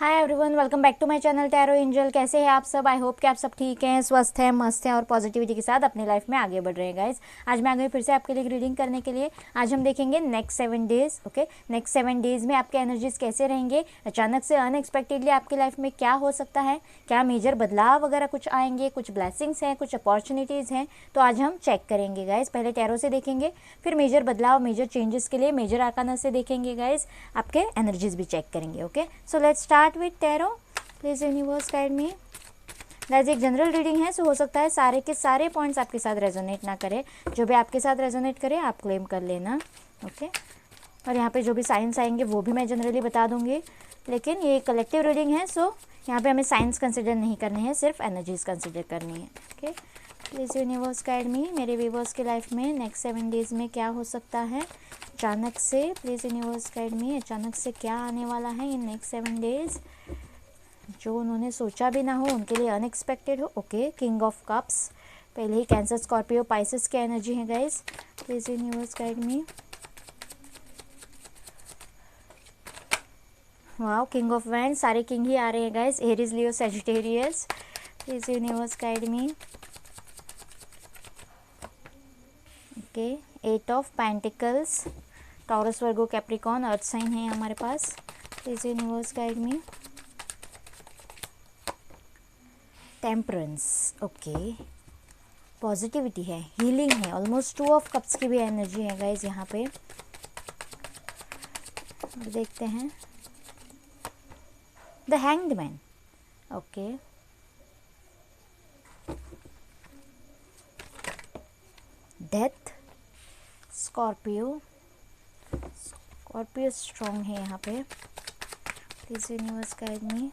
Hi everyone, welcome back to my channel tarot angel. कैसे हैं आप सब? आई होप कि आप सब ठीक हैं, स्वस्थ हैं, मस्त हैं और पॉजिटिविटी के साथ अपनी लाइफ में आगे बढ़ रहे हैं गाइस। आज मैं आ गई फिर से आपके लिए रीडिंग करने के लिए। आज हम देखेंगे next 7 days. Okay, next 7 days में आपके एनर्जीज कैसे रहेंगे, अचानक से अनएक्सपेक्टेडली आपकी लाइफ में क्या हो सकता है, क्या मेजर बदलाव वगैरह कुछ आएंगे, कुछ ब्लेसिंग्स हैं, कुछ अपॉर्चुनिटीज़ हैं, तो आज हम चेक करेंगे गाइज। पहले टैरो से देखेंगे, फिर मेजर बदलाव, मेजर चेंजेस के लिए मेजर आर्काना से देखेंगे गाइज, आपके एनर्जीज भी चेक करेंगे। Okay, so let's start with tarot. Please universe guide me. Guys, एक जनरल रीडिंग है, सो हो सकता है सारे के सारे पॉइंट्स आपके साथ रेजोनेट ना करे। जो भी आपके साथ रेजोनेट करे आप क्लेम कर लेना। ओके, और यहाँ पे जो भी साइंस आएंगे वो भी मैं जनरली बता दूंगी, लेकिन ये कलेक्टिव रीडिंग है, सो यहाँ पे हमें साइंस कंसिडर नहीं करने हैं, सिर्फ एनर्जीज कंसिडर करनी है। ओके, प्लीज़ यूनिवर्स गाइड मी। मेरे व्यूवर्स की लाइफ में नेक्स्ट 7 डेज में क्या हो सकता है अचानक से। प्लीज़ यूनिवर्स गाइड मी, अचानक से क्या आने वाला है इन नेक्स्ट 7 डेज, जो उन्होंने सोचा भी ना हो, उनके लिए अनएक्सपेक्टेड हो। ओके, किंग ऑफ कप्स, पहले ही कैंसर, स्कॉर्पियो, पाइसेस की एनर्जी है guys. Please universe guide me. Wow, king of wand, सारे किंग ही आ रहे हैं guys. Aries, Leo, Sagittarius. Please universe guide me. Okay, 8 of pentacles, Taurus, Virgo, Capricorn, earth sign है हमारे पास। Please universe guide me. Temperance, okay, positivity है, healing है, ऑलमोस्ट 2 ऑफ कप्स की भी एनर्जी है गाइज यहाँ पे। देखते हैं the hanged man. Okay, death, Scorpio, Scorpio strong है यहाँ पे। Please universe guide me.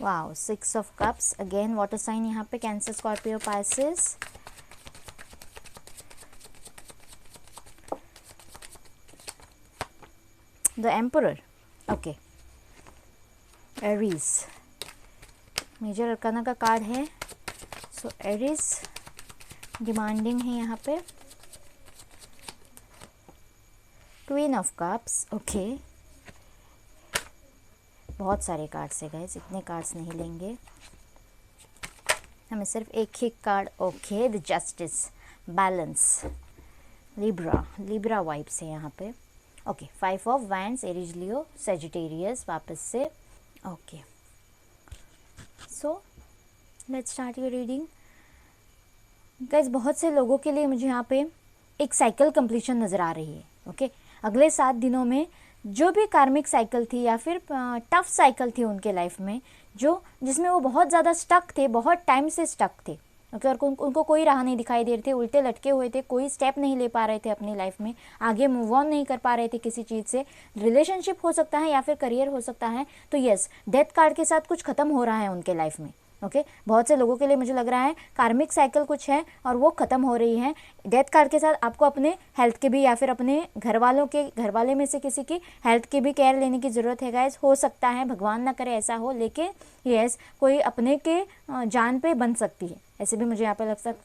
Wow, 6 of cups, again water sign यहाँ पे, Cancer, Scorpio, Pisces. The emperor, okay, Aries, major arcana का कार्ड है, सो एरीज डिमांडिंग है यहाँ पे। क्वीन ऑफ कप्स, ओके, बहुत सारे कार्ड्स है गाइस, इतने कार्ड्स नहीं लेंगे, हमें सिर्फ एक ही card. Okay, the justice, balance, Libra, Libra vibes है यहाँ पे। Okay, 5 of wands, Aries, Leo, Sagittarius वापस से। Okay, so let's start your reading guys. बहुत से लोगों के लिए मुझे यहाँ पे एक साइकिल कंप्लीशन नज़र आ रही है। ओके, अगले 7 दिनों में जो भी कार्मिक साइकिल थी या फिर टफ साइकिल थी उनके लाइफ में, जो जिसमें वो बहुत ज़्यादा स्टक थे, बहुत टाइम से स्टक थे। ओके, और उनको कोई राह नहीं दिखाई दे रही थी, उल्टे लटके हुए थे, कोई स्टेप नहीं ले पा रहे थे अपनी लाइफ में, आगे मूव ऑन नहीं कर पा रहे थे किसी चीज़ से। रिलेशनशिप हो सकता है या फिर करियर हो सकता है। तो यस, डेथ कार्ड के साथ कुछ ख़त्म हो रहा है उनके लाइफ में। ओके, बहुत से लोगों के लिए मुझे लग रहा है कार्मिक साइकिल कुछ है और वो ख़त्म हो रही है। डेथ कार्ड के साथ आपको अपने हेल्थ के भी या फिर अपने घर वाले में से किसी की हेल्थ की भी केयर लेने की ज़रूरत है गाइस। हो सकता है, भगवान ना करे ऐसा हो, लेकिन यस, कोई अपने के जान पे बन सकती है, ऐसे भी मुझे यहाँ पे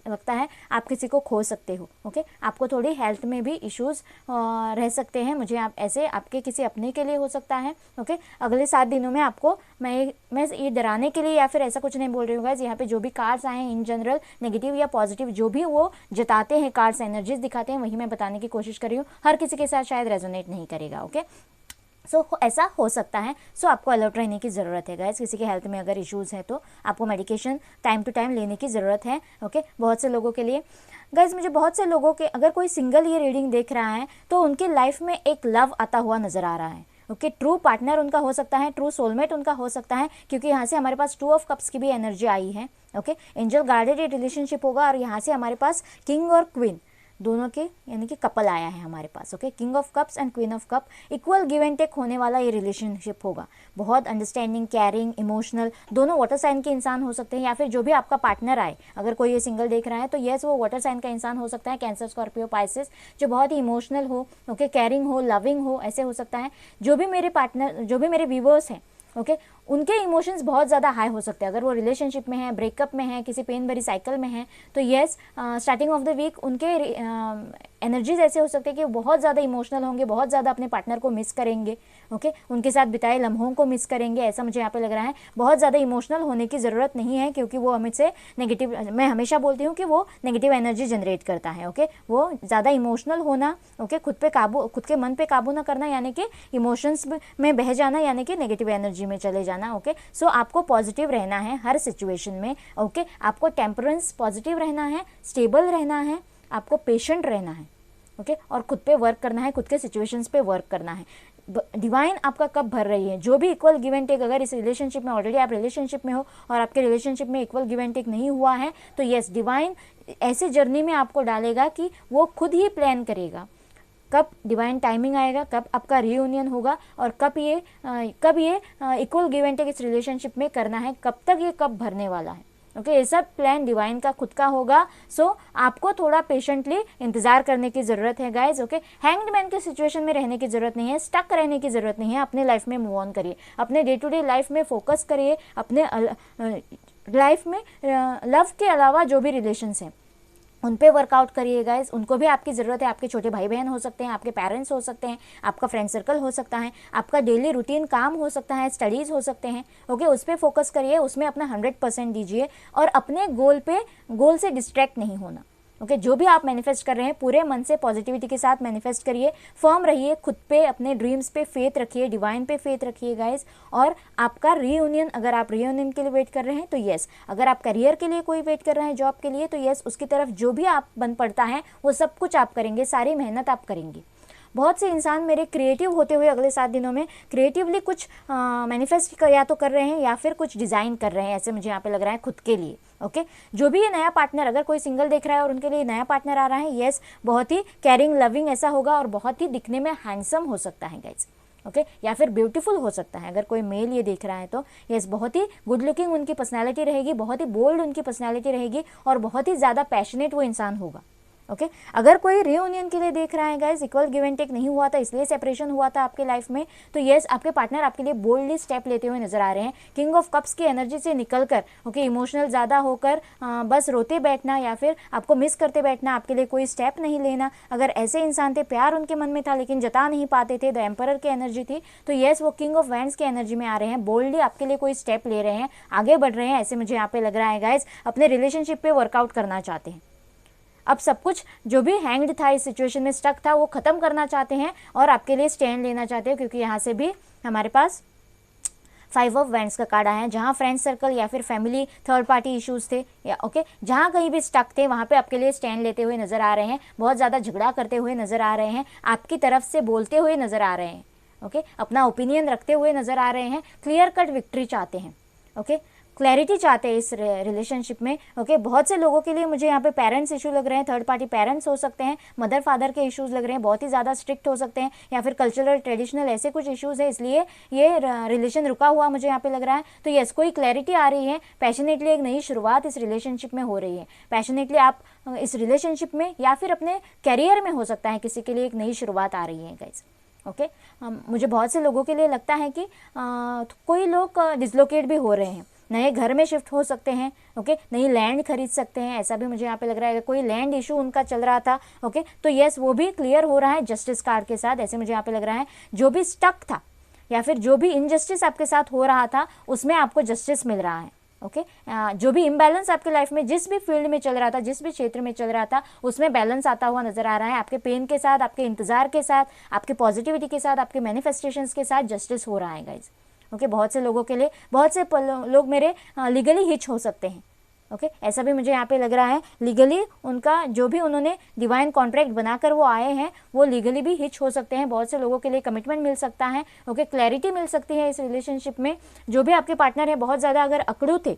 लगता है आप किसी को खो सकते हो। ओके, आपको थोड़ी हेल्थ में भी इश्यूज़ रह सकते हैं, मुझे आप ऐसे आपके किसी अपने के लिए हो सकता है। ओके, अगले 7 दिनों में आपको मैं ये डराने के लिए या फिर ऐसा कुछ नहीं बोल रही हूँ गाइस। यहाँ पे जो भी कार्ड्स आए हैं इन जनरल, नेगेटिव या पॉजिटिव, जो भी वो जताते हैं, कार्ड्स एनर्जीज दिखाते हैं, वही मैं बताने की कोशिश कर रही हूँ। हर किसी के साथ शायद रेजोनेट नहीं करेगा। ओके, सो ऐसा हो सकता है, सो आपको अलर्ट रहने की ज़रूरत है गाइस। किसी के हेल्थ में अगर इश्यूज़ है तो आपको मेडिकेशन टाइम टू टाइम लेने की ज़रूरत है। ओके, बहुत से लोगों के लिए गाइस, मुझे बहुत से लोगों के, अगर कोई सिंगल ये रीडिंग देख रहा है तो उनकी लाइफ में एक लव आता हुआ नज़र आ रहा है। ओके, ट्रू पार्टनर उनका हो सकता है, ट्रू सोलमेट उनका हो सकता है, क्योंकि यहाँ से हमारे पास 2 ऑफ कप्स की भी एनर्जी आई है। ओके, एंजल गाइडेड रिलेशनशिप होगा और यहाँ से हमारे पास किंग और क्वीन दोनों के यानी कि कपल आया है हमारे पास। Okay, king of cups and queen of cup, equal give and take होने वाला ये रिलेशनशिप होगा। बहुत अंडरस्टैंडिंग, केयरिंग, इमोशनल, दोनों वाटर साइन के इंसान हो सकते हैं, या फिर जो भी आपका पार्टनर आए, अगर कोई ये सिंगल देख रहा है तो यस, वो वाटर साइन का इंसान हो सकता है, कैंसर, स्कॉर्पियो, पाइसेस, जो बहुत ही इमोशनल हो, ओके, केयरिंग हो, लविंग हो, ऐसे हो सकता है। जो भी मेरे व्यूवर्स हैं, ओके, उनके इमोशंस बहुत ज़्यादा हाई हो सकते हैं। अगर वो रिलेशनशिप में है, ब्रेकअप में है, किसी पेन भरी साइकिल में है, तो yes, starting of the week उनके एनर्जीज ऐसे हो सकते हैं कि वो बहुत ज़्यादा इमोशनल होंगे, बहुत ज़्यादा अपने पार्टनर को मिस करेंगे, ओके, उनके साथ बिताए लम्हों को मिस करेंगे, ऐसा मुझे यहाँ पे लग रहा है। बहुत ज़्यादा इमोशनल होने की ज़रूरत नहीं है, क्योंकि वो हमसे नेगेटिव, मैं हमेशा बोलती हूँ कि वो नेगेटिव एनर्जी जनरेट करता है, ओके। वो ज़्यादा इमोशनल होना, ओके, खुद के मन पे काबू ना करना, यानी कि इमोशंस में बह जाना, यानी कि नेगेटिव एनर्जी में चले जाना, ओके। सो आपको पॉजिटिव रहना है हर सिचुएशन में, ओके। आपको टेम्परेंस पॉजिटिव रहना है, स्टेबल रहना है, आपको पेशेंट रहना है, ओके, और खुद पे वर्क करना है, खुद के सिचुएशंस पे वर्क करना है। डिवाइन आपका कब भर रही है, जो भी इक्वल गिव एंड टेक, अगर इस रिलेशनशिप में ऑलरेडी आप रिलेशनशिप में हो और आपके रिलेशनशिप में इक्वल गिव एंड टेक नहीं हुआ है, तो यस, डिवाइन ऐसे जर्नी में आपको डालेगा कि वो खुद ही प्लान करेगा कब डिवाइन टाइमिंग आएगा, कब आपका रियूनियन होगा, और कब ये इक्वल गिव एंड टेक इस रिलेशनशिप में करना है, कब तक ये कब भरने वाला है, ओके। ये सब प्लान डिवाइन का खुद का होगा। सो आपको थोड़ा पेशेंटली इंतजार करने की ज़रूरत है गाइज, ओके। हैंग्ड मैन के सिचुएशन में रहने की ज़रूरत नहीं है, स्टक रहने की ज़रूरत नहीं है, अपने लाइफ में मूव ऑन करिए, अपने डे टू डे लाइफ में फोकस करिए, अपने लाइफ में लव के अलावा जो भी रिलेशंस हैं उन पे वर्कआउट करिए गाइज। उनको भी आपकी ज़रूरत है, आपके छोटे भाई बहन हो सकते हैं, आपके पेरेंट्स हो सकते हैं, आपका फ्रेंड सर्कल हो सकता है, आपका डेली रूटीन काम हो सकता है, स्टडीज़ हो सकते हैं, ओके। उस पर फोकस करिए, उसमें अपना 100% दीजिए, और अपने गोल से डिस्ट्रैक्ट नहीं होना, ओके। जो भी आप मैनिफेस्ट कर रहे हैं पूरे मन से पॉजिटिविटी के साथ मैनिफेस्ट करिए, फर्म रहिए, खुद पे, अपने ड्रीम्स पे फेथ रखिए, डिवाइन पे फेथ रखिए गाइज। और आपका रीयूनियन, अगर आप रीयूनियन के लिए वेट कर रहे हैं तो यस, अगर आप करियर के लिए कोई वेट कर रहे हैं, जॉब के लिए, तो यस, उसकी तरफ जो भी आप बन पड़ता है वो सब कुछ आप करेंगे, सारी मेहनत आप करेंगे। बहुत से इंसान मेरे क्रिएटिव होते हुए अगले 7 दिनों में क्रिएटिवली कुछ मैनिफेस्ट या तो कर रहे हैं या फिर कुछ डिज़ाइन कर रहे हैं, ऐसे मुझे यहाँ पे लग रहा है खुद के लिए, ओके। जो भी ये नया पार्टनर, अगर कोई सिंगल देख रहा है और उनके लिए नया पार्टनर आ रहा है, यस, बहुत ही केयरिंग लविंग ऐसा होगा और बहुत ही दिखने में हैंडसम हो सकता है गाइज, ओके, या फिर ब्यूटीफुल हो सकता है। अगर कोई मेल ये देख रहा है तो यस, बहुत ही गुड लुकिंग उनकी पर्सनैलिटी रहेगी, बहुत ही बोल्ड उनकी पर्सनैलिटी रहेगी, और बहुत ही ज़्यादा पैशनेट वो इंसान होगा, ओके। अगर कोई रियूनियन के लिए देख रहा है guys, equal give and take नहीं हुआ था इसलिए सेपरेशन हुआ था आपके लाइफ में, तो यस, आपके पार्टनर आपके लिए बोल्डली स्टेप लेते हुए नजर आ रहे हैं। किंग ऑफ कप्स की एनर्जी से निकलकर, ओके, इमोशनल ज़्यादा होकर बस रोते बैठना या फिर आपको मिस करते बैठना, आपके लिए कोई स्टेप नहीं लेना, अगर ऐसे इंसान थे, प्यार उनके मन में था लेकिन जता नहीं पाते थे, द एम्परर की एनर्जी थी, तो यस, वो किंग ऑफ वैंड्स की एनर्जी में आ रहे हैं, बोल्डली आपके लिए कोई स्टेप ले रहे हैं, आगे बढ़ रहे हैं, ऐसे मुझे यहाँ पे लग रहा है गाइज। अपने रिलेशनशिप पे वर्कआउट करना चाहते हैं, अब सब कुछ जो भी हैंग्ड था, इस सिचुएशन में स्टक था, वो ख़त्म करना चाहते हैं और आपके लिए स्टैंड लेना चाहते हैं, क्योंकि यहाँ से भी हमारे पास 5 ऑफ वैंड्स का कार्ड आया है। जहाँ फ्रेंड सर्कल या फिर फैमिली थर्ड पार्टी इश्यूज़ थे, या ओके, जहाँ कहीं भी स्टक थे वहाँ पे आपके लिए स्टैंड लेते हुए नज़र आ रहे हैं, बहुत ज़्यादा झगड़ा करते हुए नज़र आ रहे हैं, आपकी तरफ से बोलते हुए नज़र आ रहे हैं, ओके, अपना ओपिनियन रखते हुए नज़र आ रहे हैं, क्लियर कट विक्ट्री चाहते हैं, ओके, क्लैरिटी चाहते हैं इस रिलेशनशिप में, ओके। बहुत से लोगों के लिए मुझे यहाँ पे पेरेंट्स इशू लग रहे हैं, थर्ड पार्टी पेरेंट्स हो सकते हैं, मदर फादर के इश्यूज़ लग रहे हैं, बहुत ही ज़्यादा स्ट्रिक्ट हो सकते हैं, या फिर कल्चरल ट्रेडिशनल ऐसे कुछ इश्यूज़ है, इसलिए ये रिलेशन रुका हुआ मुझे यहाँ पे लग रहा है। तो यस, कोई क्लैरिटी आ रही है, पैशनेटली एक नई शुरुआत इस रिलेशनशिप में हो रही है, पैशनेटली आप इस रिलेशनशिप में या फिर अपने कैरियर में हो सकता है किसी के लिए एक नई शुरुआत आ रही है गाइस, ओके। मुझे बहुत से लोगों के लिए लगता है कि कोई लोग डिसलोकेट भी हो रहे हैं, नए घर में शिफ्ट हो सकते हैं, ओके, नई लैंड खरीद सकते हैं, ऐसा भी मुझे यहाँ पे लग रहा है। कोई लैंड इशू उनका चल रहा था, ओके, तो यस, वो भी क्लियर हो रहा है जस्टिस कार्ड के साथ, ऐसे मुझे यहाँ पे लग रहा है। जो भी स्टक था या फिर जो भी इनजस्टिस आपके साथ हो रहा था उसमें आपको जस्टिस मिल रहा है, ओके। जो भी इम्बैलेंस आपके लाइफ में जिस भी फील्ड में चल रहा था, जिस भी क्षेत्र में चल रहा था, उसमें बैलेंस आता हुआ नजर आ रहा है। आपके पेन के साथ, आपके इंतजार के साथ, आपके पॉजिटिविटी के साथ, आपके मैनिफेस्टेशंस के साथ जस्टिस हो रहा है गाइज, ओके। बहुत से लोगों के लिए, बहुत से लोग मेरे लीगली हिच हो सकते हैं, ओके, ऐसा भी मुझे यहाँ पे लग रहा है। लीगली उनका जो भी उन्होंने डिवाइन कॉन्ट्रैक्ट बनाकर वो आए हैं, वो लीगली भी हिच हो सकते हैं। बहुत से लोगों के लिए कमिटमेंट मिल सकता है, ओके, क्लैरिटी मिल सकती है इस रिलेशनशिप में। जो भी आपके पार्टनर है बहुत ज़्यादा अगर अकड़ू थे,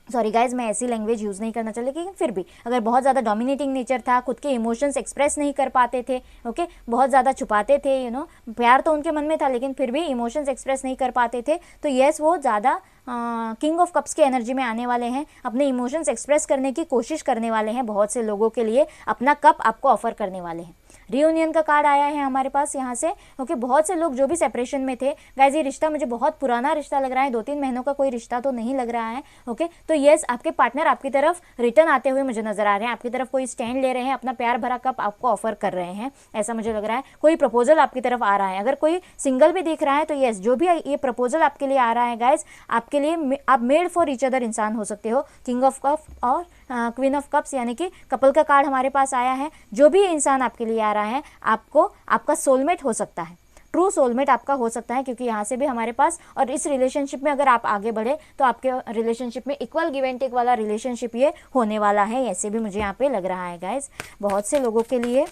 सॉरी गाइज, मैं ऐसी लैंग्वेज यूज़ नहीं करना चाहती, लेकिन फिर भी अगर बहुत ज़्यादा डोमिनेटिंग नेचर था, खुद के इमोशंस एक्सप्रेस नहीं कर पाते थे, ओके, बहुत ज़्यादा छुपाते थे, प्यार तो उनके मन में था लेकिन फिर भी इमोशंस एक्सप्रेस नहीं कर पाते थे, तो यस, वो ज़्यादा किंग ऑफ कप्स की एनर्जी में आने वाले हैं, अपने इमोशंस एक्सप्रेस करने की कोशिश करने वाले हैं, बहुत से लोगों के लिए अपना कप आपको ऑफर करने वाले हैं। रियूनियन का कार्ड आया है हमारे पास यहाँ से। ओके, बहुत से लोग जो भी सेपरेशन में थे गाइज, ये रिश्ता मुझे बहुत पुराना रिश्ता लग रहा है, 2-3 महीनों का कोई रिश्ता तो नहीं लग रहा है। ओके, तो यस, आपके पार्टनर आपकी तरफ रिटर्न आते हुए मुझे नजर आ रहे हैं, आपकी तरफ कोई स्टैंड ले रहे हैं, अपना प्यार भरा कप आपको ऑफर कर रहे हैं, ऐसा मुझे लग रहा है। कोई प्रपोजल आपकी तरफ आ रहा है, अगर कोई सिंगल भी दिख रहा है तो यस, जो भी ये प्रपोजल आपके लिए आ रहा है गाइज, आपके लिए आप मेड फॉर ईच अदर इंसान हो सकते हो। किंग ऑफ कप और क्वीन ऑफ कप्स यानी कि कपल का कार्ड हमारे पास आया है। जो भी इंसान आपके लिए आ रहा है, आपको आपका सोलमेट हो सकता है, ट्रू सोलमेट आपका हो सकता है, क्योंकि यहाँ से भी हमारे पास, और इस रिलेशनशिप में अगर आप आगे बढ़े तो आपके रिलेशनशिप में इक्वल गिव एंड टेक वाला रिलेशनशिप ये होने वाला है, ऐसे भी मुझे यहाँ पे लग रहा है गाइज। बहुत से लोगों के लिए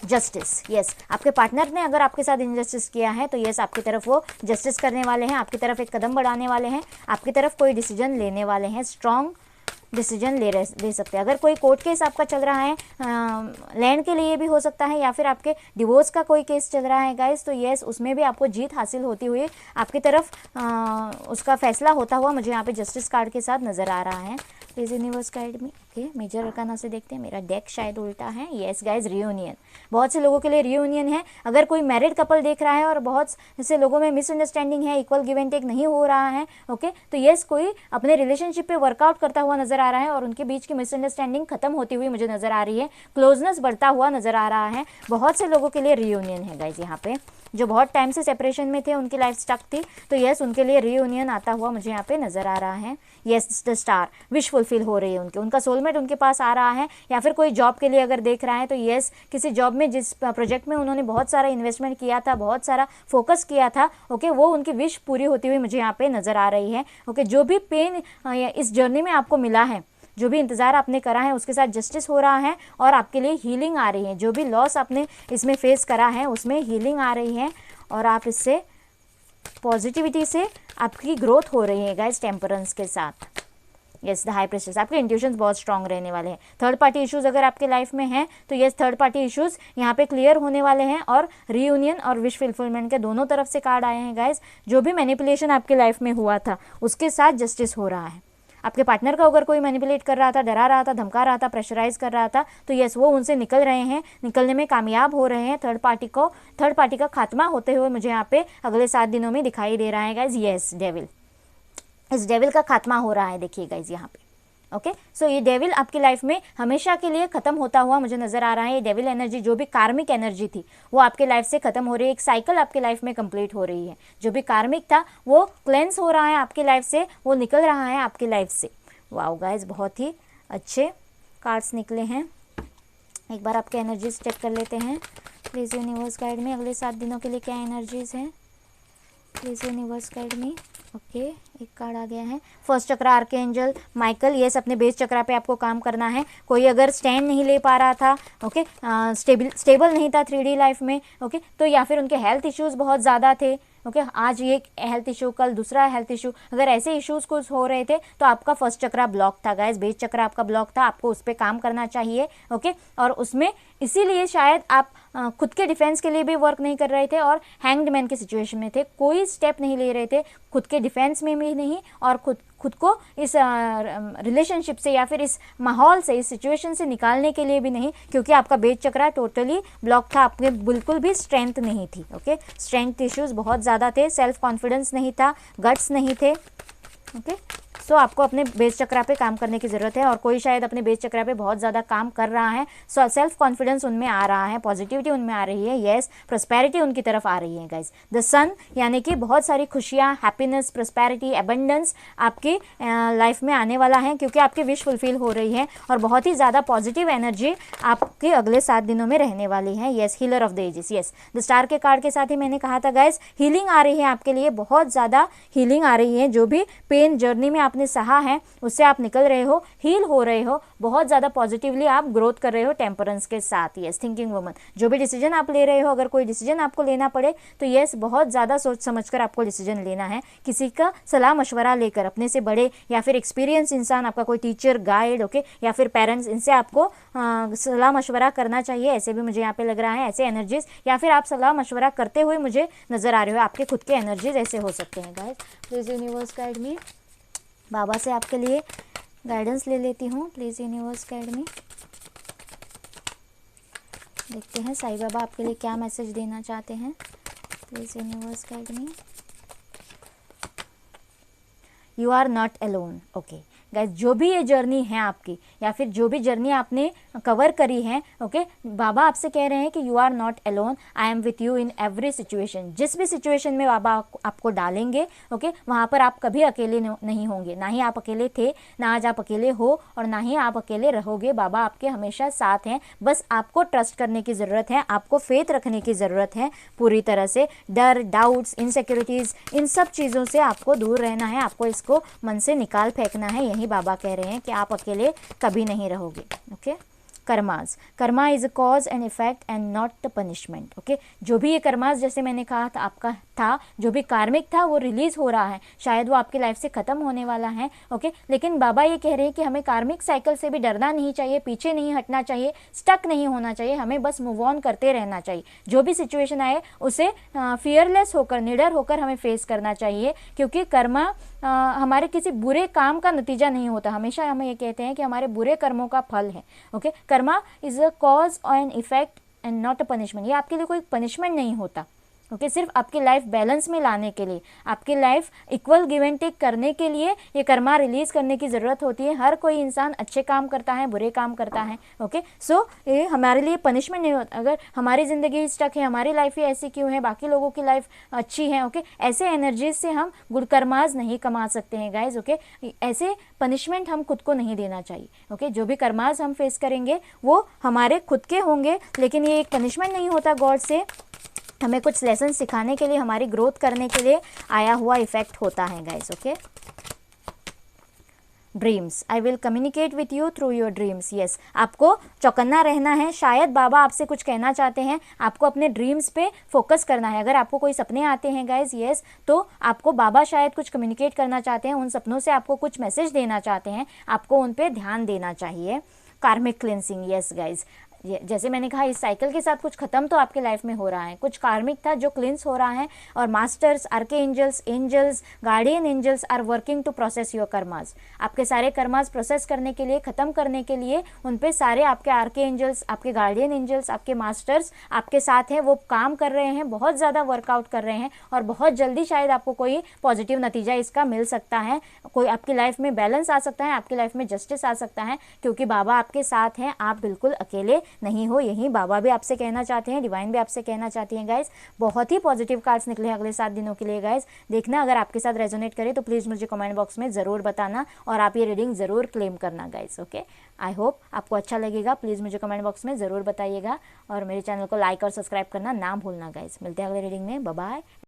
जस्टिस, यस, आपके पार्टनर ने अगर आपके साथ इनजस्टिस किया है तो यस, आपकी तरफ वो जस्टिस करने वाले हैं, आपकी तरफ एक कदम बढ़ाने वाले हैं, आपकी तरफ कोई डिसीजन लेने वाले हैं, स्ट्रॉन्ग डिसीजन ले सकते हैं। अगर कोई कोर्ट केस आपका चल रहा है, लैंड के लिए भी हो सकता है, या फिर आपके डिवोर्स का कोई केस चल रहा है गाइस, तो यस, उसमें भी आपको जीत हासिल होती हुई आपकी तरफ उसका फैसला होता हुआ मुझे यहाँ पे जस्टिस कार्ड के साथ नज़र आ रहा है। प्लीज यूनिवर्स गाइड में। ओके, मेजर अरकाना से देखते हैं, मेरा डेक शायद उल्टा है। यस गाइज, रियूनियन, बहुत से लोगों के लिए रियूनियन है। अगर कोई मैरिड कपल देख रहा है और बहुत से लोगों में मिसअंडरस्टैंडिंग है, इक्वल गिव एंड टेक नहीं हो रहा है, ओके, तो यस, कोई अपने रिलेशनशिप पे वर्कआउट करता हुआ नजर आ रहा है और उनके बीच की मिसअंडरस्टैंडिंग खत्म होती हुई मुझे नजर आ रही है, क्लोजनेस बढ़ता हुआ नजर आ रहा है। बहुत से लोगों के लिए रियूनियन है गाइज यहाँ पे, जो बहुत टाइम से सेपरेशन में थे, उनकी लाइफ स्टक थी, तो यस, उनके लिए रियूनियन आता हुआ मुझे यहाँ पे नजर आ रहा है। Yes, the star, wish fulfil हो रही है उनके, उनका सोलमेट उनके पास आ रहा है। या फिर कोई जॉब के लिए अगर देख रहा है तो यस, किसी जॉब में जिस प्रोजेक्ट में उन्होंने बहुत सारा इन्वेस्टमेंट किया था, बहुत सारा फोकस किया था, ओके, वो उनकी विश पूरी होती हुई मुझे यहाँ पे नजर आ रही है। ओके, जो भी पेन इस जर्नी में आपको मिला है, जो भी इंतज़ार आपने करा है, उसके साथ जस्टिस हो रहा है और आपके लिए हीलिंग आ रही है। जो भी लॉस आपने इसमें फेस करा है उसमें हीलिंग आ रही है और आप इससे पॉजिटिविटी से आपकी ग्रोथ हो रही है गाइस, टेम्परेंस के साथ। यस, द हाई प्रेस्टेस, आपके इंट्यूशंस बहुत स्ट्रांग रहने वाले हैं। थर्ड पार्टी इश्यूज़ अगर आपके लाइफ में हैं तो यस, थर्ड पार्टी इश्यूज़ यहाँ पे क्लियर होने वाले हैं और रीयूनियन और विश फुलफिलमेंट के दोनों तरफ से कार्ड आए हैं गाइस। जो भी मैनिपुलेशन आपके लाइफ में हुआ था उसके साथ जस्टिस हो रहा है। आपके पार्टनर का अगर कोई मैनिपुलेट कर रहा था, डरा रहा था, धमका रहा था, प्रेशराइज कर रहा था, तो यस, वो उनसे निकल रहे हैं, निकलने में कामयाब हो रहे हैं। थर्ड पार्टी का खात्मा होते हुए मुझे यहाँ पे अगले 7 दिनों में दिखाई दे रहा है गाइज। यस, डेविल, इस डेविल का खात्मा हो रहा है, देखिए गाइज यहाँ पे। ओके, सो ये डेविल आपकी लाइफ में हमेशा के लिए खत्म होता हुआ मुझे नजर आ रहा है। ये डेविल एनर्जी, जो भी कार्मिक एनर्जी थी, वो आपके लाइफ से खत्म हो रही है। एक साइकिल आपके लाइफ में कंप्लीट हो रही है। जो भी कार्मिक था वो क्लेंस हो रहा है आपकी लाइफ से, वो निकल रहा है आपकी लाइफ से। वाओ गाइज, बहुत ही अच्छे कार्ड्स निकले हैं। एक बार आपके एनर्जीज चेक कर लेते हैं। प्लीज यूनिवर्स गाइड में अगले 7 दिनों के लिए क्या एनर्जीज हैं, प्लीज यूनिवर्स गाइड में। ओके, एक कार्ड आ गया है, फर्स्ट चक्रा आर्कएंजल माइकल। यस, अपने बेस चक्रा पे आपको काम करना है। कोई अगर स्टैंड नहीं ले पा रहा था, ओके, स्टेबल नहीं था 3D लाइफ में, ओके, तो या फिर उनके हेल्थ इश्यूज बहुत ज़्यादा थे, ओके, आज ये हेल्थ इशू, कल दूसरा हेल्थ इशू, अगर ऐसे इश्यूज कुछ हो रहे थे तो आपका फर्स्ट चक्रा ब्लॉक था गाइस, बेस चक्रा आपका ब्लॉक था, आपको उस पर काम करना चाहिए। ओके, और उसमें इसीलिए शायद आप खुद के डिफेंस के लिए भी वर्क नहीं कर रहे थे और हैंग्ड मैन के सिचुएशन में थे, कोई स्टेप नहीं ले रहे थे खुद के डिफेंस में भी नहीं और खुद को इस रिलेशनशिप से या फिर इस माहौल से, इस सिचुएशन से निकालने के लिए भी नहीं, क्योंकि आपका बेस चक्रा टोटली ब्लॉक था, आपके बिल्कुल भी स्ट्रेंथ नहीं थी। ओके, स्ट्रेंथ इश्यूज बहुत ज़्यादा थे, सेल्फ कॉन्फिडेंस नहीं था, गट्स नहीं थे। ओके, सो आपको अपने बेस चक्रा पे काम करने की ज़रूरत है और कोई शायद अपने बेस चक्रा पे बहुत ज़्यादा काम कर रहा है। सो सेल्फ कॉन्फिडेंस उनमें आ रहा है, पॉजिटिविटी उनमें आ रही है। येस, प्रॉस्पेरिटी उनकी तरफ आ रही है गाइज। द सन यानी कि बहुत सारी खुशियाँ, हैप्पीनेस, प्रॉस्पेरिटी, एबंडेंस आपकी लाइफ में आने वाला है, क्योंकि आपकी विश फुलफिल हो रही है और बहुत ही ज़्यादा पॉजिटिव एनर्जी आपके अगले 7 दिनों में रहने वाली है। Yes, healer of the ages. Yes, the star के कार्ड के साथ ही मैंने कहा था गाइज, हीलिंग आ रही है आपके लिए, बहुत ज़्यादा हीलिंग आ रही है। जो भी पेन जर्नी में आपने सहा है उससे आप निकल रहे हो, हील हो रहे हो, बहुत ज़्यादा पॉजिटिवली आप ग्रोथ कर रहे हो टेम्परेंस के साथ। यस, थिंकिंग वुमन, जो भी डिसीजन आप ले रहे हो, अगर कोई डिसीजन आपको लेना पड़े तो यस, बहुत ज़्यादा सोच समझकर आपको डिसीजन लेना है, किसी का सलाह मशवरा लेकर, अपने से बड़े या फिर एक्सपीरियंस इंसान, आपका कोई टीचर, गाइड, ओके, या फिर पेरेंट्स, इनसे आपको सलाह मशवरा करना चाहिए। ऐसे भी मुझे यहाँ पे लग रहा है, ऐसे एनर्जीज, या फिर आप सलाह मशवरा करते हुए मुझे नज़र आ रहे हो, आपके खुद के एनर्जीज ऐसे हो सकते हैं guys. Please universe guide me, बाबा से आपके लिए गाइडेंस ले लेती हूँ। Please universe guide me. देखते हैं साईं बाबा आपके लिए क्या मैसेज देना चाहते हैं। Please universe guide me. You are not alone. Okay guys, जो भी ये जर्नी है आपकी, या फिर जो भी जर्नी आपने कवर करी है, ओके, बाबा आपसे कह रहे हैं कि you are not alone, I am with you in every situation. जिस भी सिचुएशन में बाबा आपको डालेंगे, ओके, वहाँ पर आप कभी अकेले नहीं होंगे। ना ही आप अकेले थे, ना आज आप अकेले हो, और ना ही आप अकेले रहोगे। बाबा आपके हमेशा साथ हैं। बस आपको ट्रस्ट करने की ज़रूरत है, आपको फेथ रखने की ज़रूरत है पूरी तरह से। डर, डाउट्स, इनसिक्योरिटीज़, इन सब चीज़ों से आपको दूर रहना है, आपको इसको मन से निकाल फेंकना है। यही बाबा कह रहे हैं कि आप अकेले कभी नहीं रहोगे। Okay, karmas, Karma is a cause and effect and not the punishment. Okay, जो भी ये कर्मास, जैसे मैंने कहा था, आपका था, जो भी कार्मिक था वो रिलीज हो रहा है, शायद वो आपकी लाइफ से खत्म होने वाला है। ओके, लेकिन बाबा ये कह रहे हैं कि हमें कार्मिक साइकिल से भी डरना नहीं चाहिए, पीछे नहीं हटना चाहिए, स्टक नहीं होना चाहिए, हमें बस मूव ऑन करते रहना चाहिए। जो भी सिचुएशन आए उसे फियरलेस होकर, निडर होकर हमें फेस करना चाहिए, क्योंकि कर्मा हमारे किसी बुरे काम का नतीजा नहीं होता। हमेशा हमें ये कहते हैं कि हमारे बुरे कर्मों का फल है। Okay, Karma is a cause and effect and not a punishment. ये आपके लिए कोई पनिशमेंट नहीं होता। ओके, सिर्फ आपकी लाइफ बैलेंस में लाने के लिए, आपकी life equal give and take करने के लिए ये कर्मा रिलीज करने की ज़रूरत होती है। हर कोई इंसान अच्छे काम करता है, बुरे काम करता है। ओके, सो ये हमारे लिए पनिशमेंट नहीं होता। अगर हमारी ज़िंदगी स्टक है, हमारी लाइफ ही ऐसी क्यों है, बाकी लोगों की लाइफ अच्छी है, ओके, ऐसे एनर्जीज से हम गुड कर्माज नहीं कमा सकते हैं गाइज। ओके, ऐसे पनिशमेंट हम खुद को नहीं देना चाहिए। ओके, जो भी कर्माज हम फेस करेंगे वो हमारे खुद के होंगे, लेकिन ये एक पनिशमेंट नहीं होता गॉड से, हमें कुछ लेसन सिखाने के लिए, हमारी ग्रोथ करने के लिए आया हुआ इफेक्ट होता है guys. Okay, dreams, I will communicate with you through your dreams. Yes, आपको चौकन्ना रहना है। शायद बाबा आपसे कुछ कहना चाहते हैं, आपको अपने ड्रीम्स पे फोकस करना है। अगर आपको कोई सपने आते हैं गाइज, यस, तो आपको बाबा शायद कुछ कम्युनिकेट करना चाहते हैं, उन सपनों से आपको कुछ मैसेज देना चाहते हैं, आपको उन पे ध्यान देना चाहिए। कार्मिक क्लिनसिंग, यस गाइज, जैसे मैंने कहा, इस साइकिल के साथ कुछ खत्म तो आपके लाइफ में हो रहा है, कुछ कार्मिक था जो क्लिंस हो रहा है, और masters, archangels, angels, guardian angels are working to process your karmas. आपके सारे कर्मास प्रोसेस करने के लिए, खत्म करने के लिए, उन पे सारे आपके आर्के एंजल्स, आपके गार्डियन एंजल्स, आपके मास्टर्स आपके साथ हैं, वो काम कर रहे हैं, बहुत ज़्यादा वर्कआउट कर रहे हैं, और बहुत जल्दी शायद आपको कोई पॉजिटिव नतीजा इसका मिल सकता है। कोई आपकी लाइफ में बैलेंस आ सकता है, आपकी लाइफ में जस्टिस आ सकता है, क्योंकि बाबा आपके साथ हैं, आप बिल्कुल अकेले नहीं हो। यही बाबा भी आपसे कहना चाहते हैं, डिवाइन भी आपसे कहना चाहती हैं गाइज। बहुत ही पॉजिटिव कार्ड्स निकले अगले 7 दिनों के लिए गाइज। देखना, अगर आपके साथ रेजोनेट करे तो प्लीज़ मुझे कमेंट बॉक्स में ज़रूर बताना, और आप ये रीडिंग ज़रूर क्लेम करना गाइज। ओके, आई होप आपको अच्छा लगेगा। प्लीज़ मुझे कमेंट बॉक्स में ज़रूर बताइएगा, और मेरे चैनल को लाइक और सब्सक्राइब करना ना भूलना गाइज। मिलते हैं अगले रीडिंग में, बाय बाय।